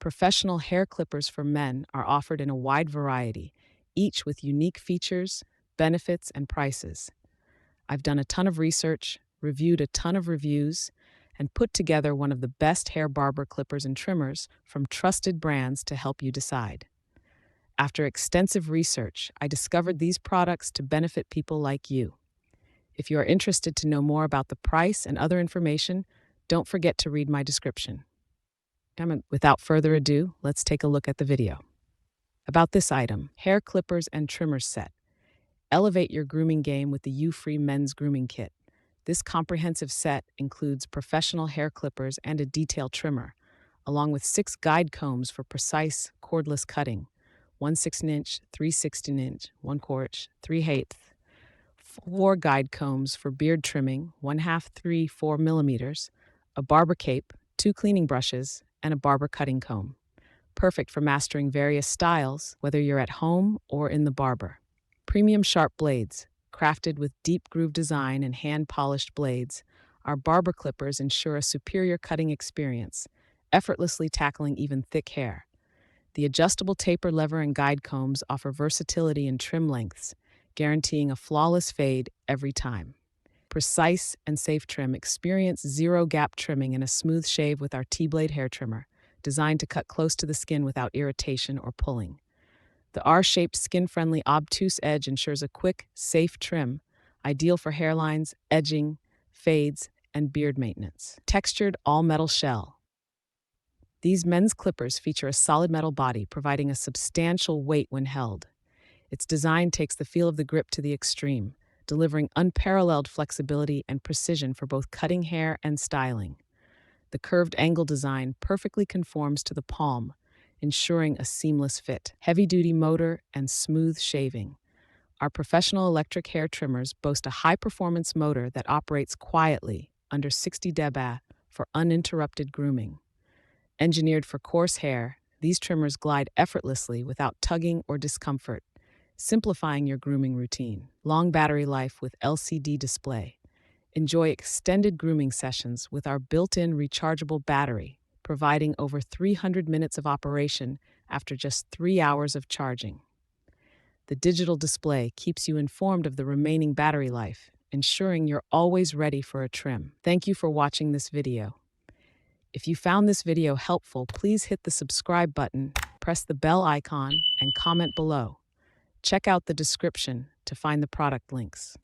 Professional hair clippers for men are offered in a wide variety, each with unique features, benefits, and prices. I've done a ton of research, reviewed a ton of reviews, and put together one of the best hair barber clippers and trimmers from trusted brands to help you decide. After extensive research, I discovered these products to benefit people like you. If you are interested to know more about the price and other information, don't forget to read my description. Without further ado, let's take a look at the video. About this item, hair clippers and trimmers set. Elevate your grooming game with the Ufree Men's Grooming Kit. This comprehensive set includes professional hair clippers and a detail trimmer, along with 6 guide combs for precise cordless cutting, 1 16-inch, 3 16-inch, 1 quarter, 3 eighths, 4 guide combs for beard trimming, 1/2, 3, 4 millimeters, a barber cape, 2 cleaning brushes, and a barber cutting comb. Perfect for mastering various styles, whether you're at home or in the barber. Premium sharp blades, crafted with deep groove design and hand-polished blades, our barber clippers ensure a superior cutting experience, effortlessly tackling even thick hair. The adjustable taper lever and guide combs offer versatility in trim lengths, guaranteeing a flawless fade every time. Precise and safe trim. Experience zero-gap trimming and a smooth shave with our T-blade hair trimmer, designed to cut close to the skin without irritation or pulling. The R-shaped, skin-friendly, obtuse edge ensures a quick, safe trim, ideal for hairlines, edging, fades, and beard maintenance. Textured all-metal shell. These men's clippers feature a solid metal body, providing a substantial weight when held. Its design takes the feel of the grip to the extreme, delivering unparalleled flexibility and precision for both cutting hair and styling. The curved angle design perfectly conforms to the palm, ensuring a seamless fit. Heavy-duty motor and smooth shaving. Our professional electric hair trimmers boast a high-performance motor that operates quietly under 60 dB for uninterrupted grooming. Engineered for coarse hair, these trimmers glide effortlessly without tugging or discomfort, simplifying your grooming routine. Long battery life with LCD display. Enjoy extended grooming sessions with our built-in rechargeable battery, providing over 300 minutes of operation after just 3 hours of charging. The digital display keeps you informed of the remaining battery life, ensuring you're always ready for a trim. Thank you for watching this video. If you found this video helpful, please hit the subscribe button, press the bell icon, and comment below. Check out the description to find the product links.